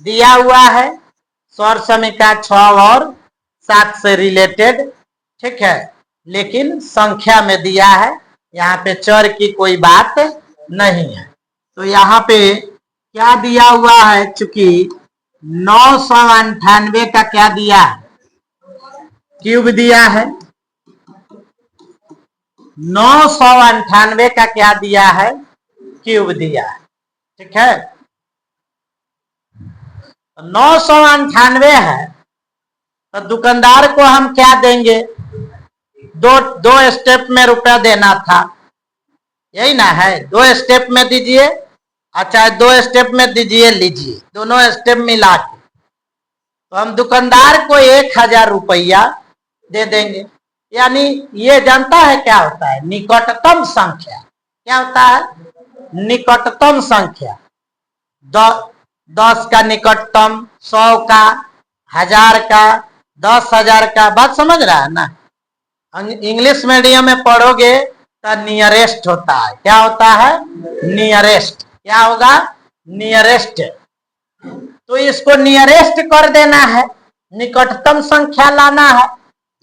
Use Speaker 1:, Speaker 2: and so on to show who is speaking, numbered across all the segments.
Speaker 1: दिया हुआ है सौर समीका 6 और 7 से रिलेटेड, ठीक है, लेकिन संख्या में दिया है, यहाँ पे चर की कोई बात नहीं है। तो यहाँ पे क्या दिया हुआ है, चूंकि 998 का क्या दिया है, क्यूब दिया है, 998 का क्या दिया है, क्यूब दिया है, ठीक है। 998 है तो दुकानदार को हम क्या देंगे, दो स्टेप में रुपया देना था, यही ना है, 2 स्टेप में दीजिए, अच्छा 2 स्टेप में दीजिए, लीजिए दोनों स्टेप मिला के, तो हम दुकानदार को 1000 रुपया दे देंगे। यानी ये जानता है क्या होता है, निकटतम संख्या। क्या होता है, निकटतम संख्या। 10 का निकटतम, 100 का, 1000 का, 10,000 का, बात समझ रहा है ना। इंग्लिश मीडियम में पढ़ोगे तो नियरेस्ट होता है, क्या होता है, नियरेस्ट। क्या होगा, नियरेस्ट। तो इसको नियरेस्ट कर देना है, निकटतम संख्या लाना है।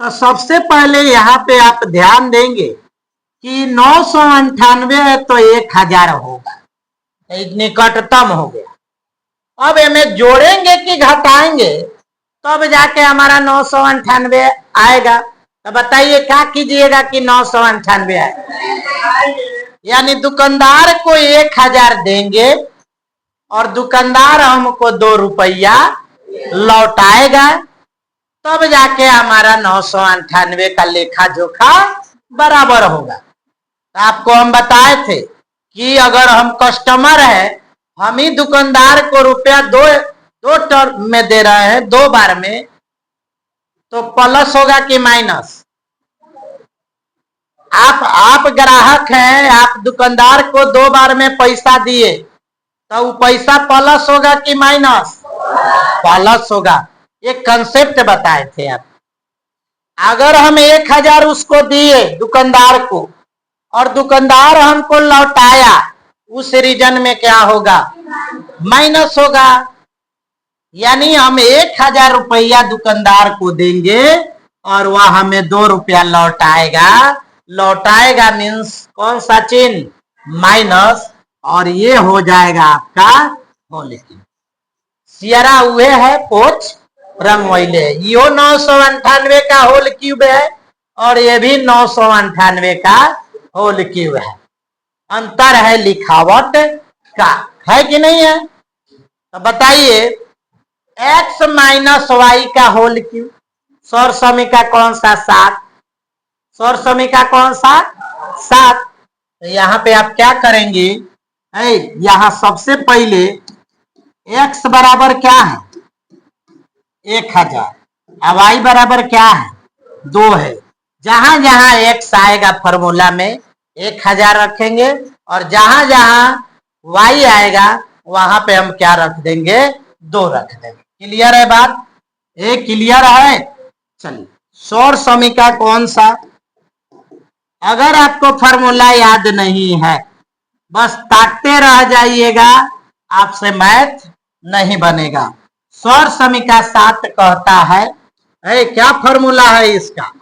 Speaker 1: तो सबसे पहले यहाँ पे आप ध्यान देंगे कि 998 है तो 1000 होगा, निकटतम हो गया। अब इन्हें जोड़ेंगे कि घटाएंगे तब जाके हमारा 998 आएगा। तो बताइए क्या कीजिएगा कि 998 आए, यानी दुकानदार को 1000 देंगे और दुकानदार हमको 2 रुपया लौटाएगा, तब जाके हमारा 998 का लेखा जोखा बराबर होगा। तो आपको हम बताए थे कि अगर हम कस्टमर है, हम ही दुकानदार को रुपया दो टर्म में दे रहे हैं, 2 बार में, तो प्लस होगा कि माइनस। आप ग्राहक हैं, आप दुकानदार को 2 बार में पैसा दिए, तो वो पैसा प्लस होगा कि माइनस, प्लस होगा। एक कंसेप्ट बताए थे आप। अगर हम 1000 उसको दिए दुकानदार को और दुकानदार हमको लौटाया, उस रीजन में क्या होगा, माइनस होगा। यानी हम 1000 रुपया दुकानदार को देंगे और वह हमें 2 रुपया लौटाएगा। लौटाएगा मीन्स कौन सा चिन्ह, माइनस, और ये हो जाएगा आपका होल क्यूब। सियरा हुए है पोच रंग वैले, यो 998 का होल क्यूब है और ये भी 998 का होल क्यूब है। अंतर है लिखावट का, है कि नहीं है। तो बताइए x माइनस वाई का होल क्यूब, सौर समीका कौन सा, 7। सौर समीका कौन सा, 7। तो यहाँ पे आप क्या करेंगे, यहाँ सबसे पहले x बराबर क्या है, 1000, अब y बराबर क्या है, 2 है। जहां जहां x आएगा फॉर्मूला में 1000 रखेंगे और जहां जहां y आएगा वहां पे हम क्या रख देंगे, 2 रख देंगे। क्लियर है बात, ये क्लियर है। चलिए सौर समीका कौन सा, अगर आपको फॉर्मूला याद नहीं है बस ताकते रह जाइएगा, आपसे मैथ नहीं बनेगा। सौर समीका 7 कहता है, क्या फॉर्मूला है इसका,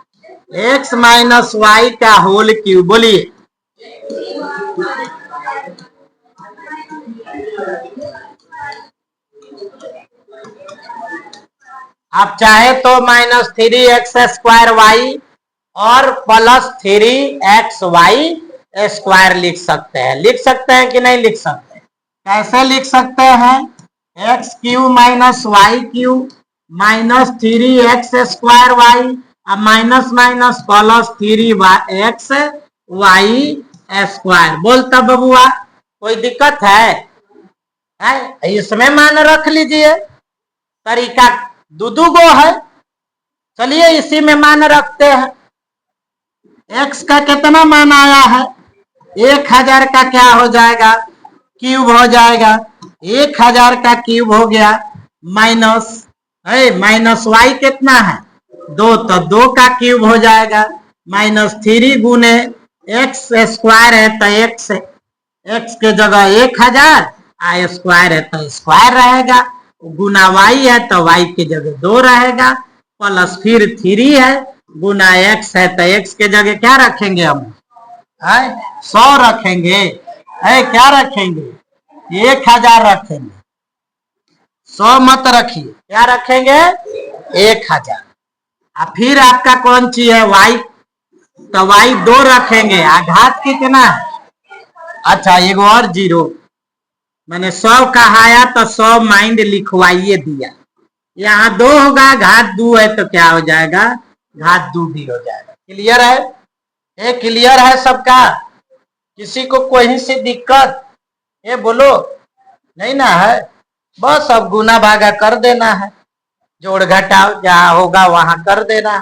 Speaker 1: x माइनस वाई का होल क्यूब। बोलिए, आप चाहे तो -3x² और +3xy² लिख सकते हैं। लिख सकते हैं कि नहीं लिख सकते, कैसे लिख सकते हैं, x³ minus y³ minus 3x² minus minus +3xy²। बोलता बबुआ कोई दिक्कत है? इसमें मान रख लीजिए, तरीका दो गो है। चलिए इसी में मान रखते हैं। x का कितना मान आया है, 1000 का क्या हो जाएगा, क्यूब हो जाएगा। 1000 का क्यूब हो गया माइनस y कितना है, 2, तो 2 का क्यूब हो जाएगा -3 गुने x² है तो x के जगह 1000, स्क्वायर है तो स्क्वायर रहेगा। गुना वाई है तो वाई की जगह 2 रहेगा, प्लस फिर 3 है, गुना एक्स है तो एक्स के जगह क्या रखेंगे हम? 100 रखेंगे। है क्या रखेंगे? 1000 रखेंगे। 100 मत रखिए, क्या रखेंगे? 1000। अब फिर आपका कौन सी है? वाई, तो वाई 2 रखेंगे। घात कितना है? अच्छा एक और 0, मैंने 100 कहाया तो 100 माइंड लिखवाइए दिया। यहाँ 2 होगा, घात 2 है तो क्या हो जाएगा? घात 2 भी हो जाएगा। क्लियर है? ये क्लियर है सबका? किसी को कोई सी दिक्कत? ये बोलो नहीं ना है? बस अब गुना भागा कर देना है, जोड़ घटाव जहां होगा वहां कर देना।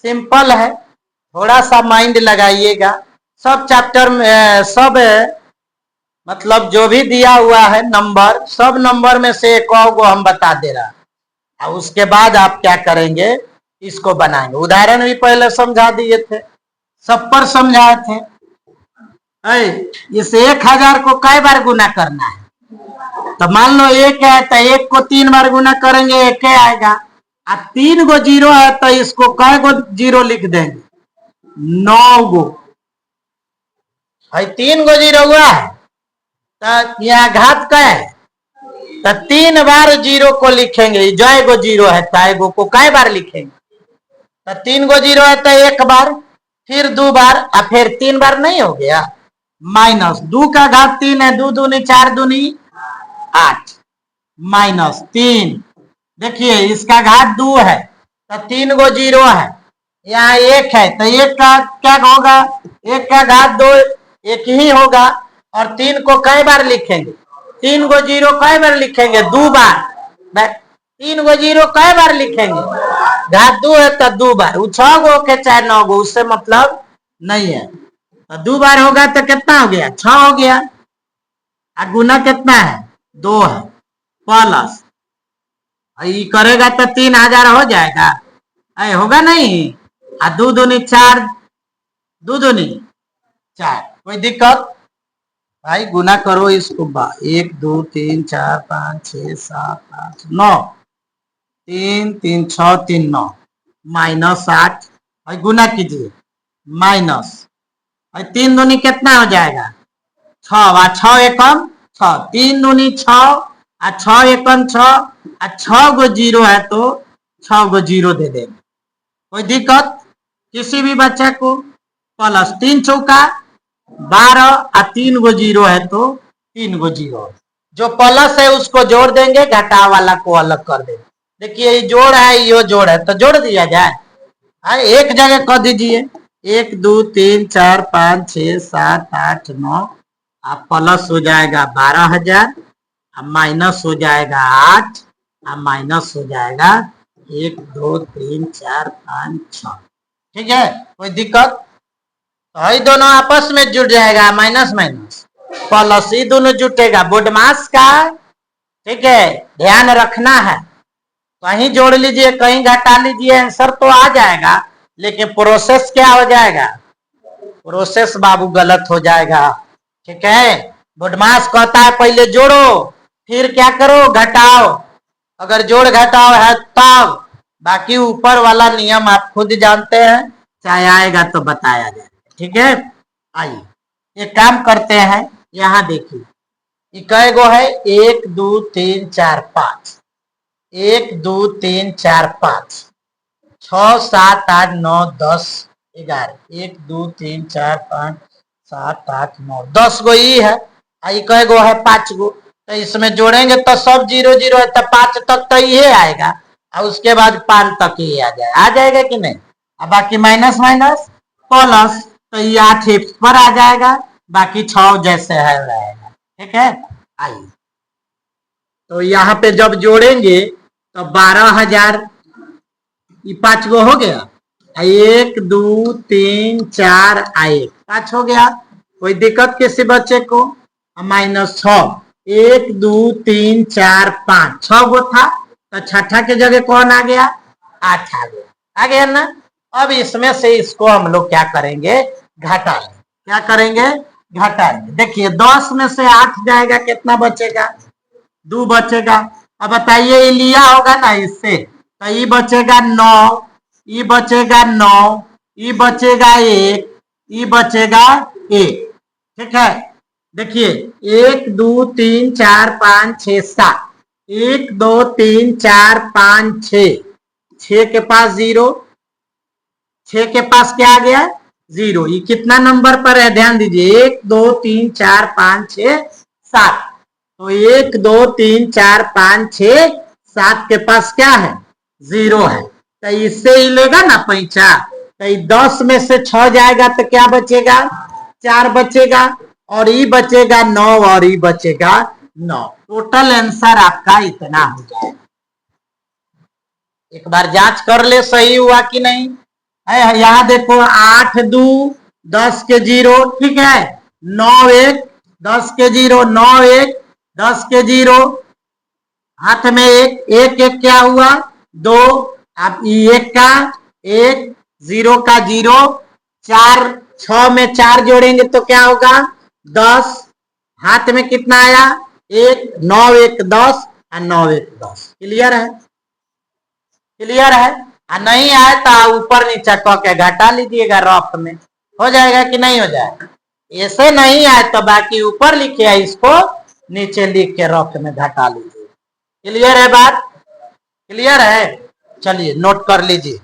Speaker 1: सिंपल है, थोड़ा सा माइंड लगाइएगा। सब चैप्टर में सब मतलब जो भी दिया हुआ है नंबर, सब नंबर में से एक को हम बता दे रहा है, और उसके बाद आप क्या करेंगे? इसको बनाएंगे। उदाहरण भी पहले समझा दिए थे, सब पर समझाए थे। इस 1000 को कई बार गुना करना है? तो मान लो 1 है तो 1 को 3 बार गुना करेंगे, 1 आएगा। अब 3 गो 0 है तो इसको कई गो 0 लिख देंगे? 9 गो। 3 गो 0 हुआ है तो यहाँ घात का है तो 3 बार 0 को लिखेंगे। जय गो 0 है तो गो को कई बार लिखेंगे? तो 3 गो 0 है तो 1 बार, फिर 2 बार, और फिर 3 बार नहीं हो गया? माइनस 2 का घात 3 है, 2 दूनी 4 दूनी 8, माइनस 3। देखिए इसका घात 2 है तो 3 गो 0 है, यहाँ 1 है तो 1 का क्या होगा? 1 का घात 2 1 ही होगा। और 3 को कई बार लिखेंगे? 3 गो 0 कई बार लिखेंगे? 2 बार। 3 गो 0 कई बार लिखेंगे? घात 2 है तो 2 बार। 6 गो के चाहे 9 गो, उससे मतलब नहीं है। तो 2 बार होगा तो कितना हो गया? 6 हो गया। गुना कितना है? 2 है, प्लस ये करेगा तो 3000 हो जाएगा। होगा नहीं? 2 दूनी 4, 2 दूनी 4। कोई दिक्कत? भाई गुना करो इसको। 1 2 3 4 5 6 7 8 9, 3 3 6 3 9, माइनस 8। भाई गुना कीजिए, माइनस 3 दूनी कितना हो जाएगा? 6, 6 एकम 6, 3 दूनी 6, 6 एकम 6, 6 गो 0 है तो 6 गो 0 दे देंगे। कोई दिक्कत किसी भी बच्चे को? प्लस 3 चौका 12, 3 गो 0 है तो 3 गो 0। जो प्लस है उसको जोड़ देंगे, घटाव वाला को अलग कर देंगे। देखिए ये जोड़ है, ये जोड़ है, तो जोड़ दिया जाए। एक जगह कर दीजिए, 1 2 3 4 5 6 7 8 9, अब प्लस हो जाएगा 12000, अब माइनस हो जाएगा 8, अब माइनस हो जाएगा 1 2 3 4 5 6। ठीक है? कोई दिक्कत? तो ये दोनों आपस में जुड़ जाएगा, माइनस माइनस प्लस, ये दोनों जुटेगा। बोडमास का ठीक है ध्यान रखना है, कहीं जोड़ लीजिए कहीं घटा लीजिए, आंसर तो आ जाएगा, लेकिन प्रोसेस क्या हो जाएगा? प्रोसेस बाबू गलत हो जाएगा। ठीक है? बोडमास कहता है पहले जोड़ो फिर क्या करो? घटाओ। अगर जोड़ घटाओ है तब, बाकी ऊपर वाला नियम आप खुद जानते हैं, चाहे आएगा तो बताया जाए। ठीक है? आइए एक काम करते हैं, यहाँ देखिए कै गो है? 1 2 3 4 5, 1 2 3 4 5 6 7 8 9 10 11, 1 2 3 4 5 7 8 9 10 गो ही है। आई कै गो है? 5 गो। तो इसमें जोड़ेंगे तो सब 0 0 है तो 5 तक तो ये आएगा, और उसके बाद 5 तक ही आ जाएगा कि नहीं? अब बाकी माइनस माइनस प्लस, तो ये 8 पर आ जाएगा, बाकी 6 जैसे है रहेगा। ठीक है? आइए तो यहाँ पे जब जोड़ेंगे तो 12000, ये 5 गो हो गया, 1 2 3 4 1 5 हो गया। कोई दिक्कत किसी बच्चे को? माइनस 6, 1 2 3 4 5 6 गो था, तो छठा के जगह कौन आ गया? 8 आ गया। आ गया ना? अब इसमें से इसको हम लोग क्या करेंगे? घटा लेंगे। क्या करेंगे? घटा लेंगे। देखिए 10 में से 8 जाएगा, कितना बचेगा? 2 बचेगा। अब बताइए ये लिया होगा ना इससे, तो ये बचेगा 9, ये बचेगा 9, ये बचेगा 1, ये बचेगा 1। ठीक है, देखिए 1 2 3 4 5 6 7, 1 2 3 4 5 6, 6 के पास 0, 6 के पास क्या आ गया 0। ये कितना नंबर पर है ध्यान दीजिए, 1 2 3 4 5 6 7। तो 1 2 3 4 5 6 7 के पास क्या है 0 है, तो इससे ही लेगा ना पैसा। तो 10 में से 6 जाएगा तो क्या बचेगा 4 बचेगा, और ये बचेगा 9, और ये बचेगा 9। टोटल आंसर आपका इतना हो जाएगा। एक बार जांच कर ले सही हुआ कि नहीं है। यहाँ देखो 8 2 10 के 0, ठीक है, 9 1 10 के 0, 9 1 10 के 0, हाथ में 1 1 1 क्या हुआ 2, अब 1 का 1, 0 का 0, 4 6 में 4 जोड़ेंगे तो क्या होगा 10, हाथ में कितना आया 1, 9 1 10 और 9 1 10। क्लियर है, क्लियर है। नहीं आए तो ऊपर नीचे क के घटा लीजिएगा, रफ में हो जाएगा कि नहीं हो जाएगा। ऐसे नहीं आए तो बाकी ऊपर लिखे है, इसको नीचे लिख के रफ में घटा लीजिए। क्लियर है बात, क्लियर है, चलिए नोट कर लीजिए।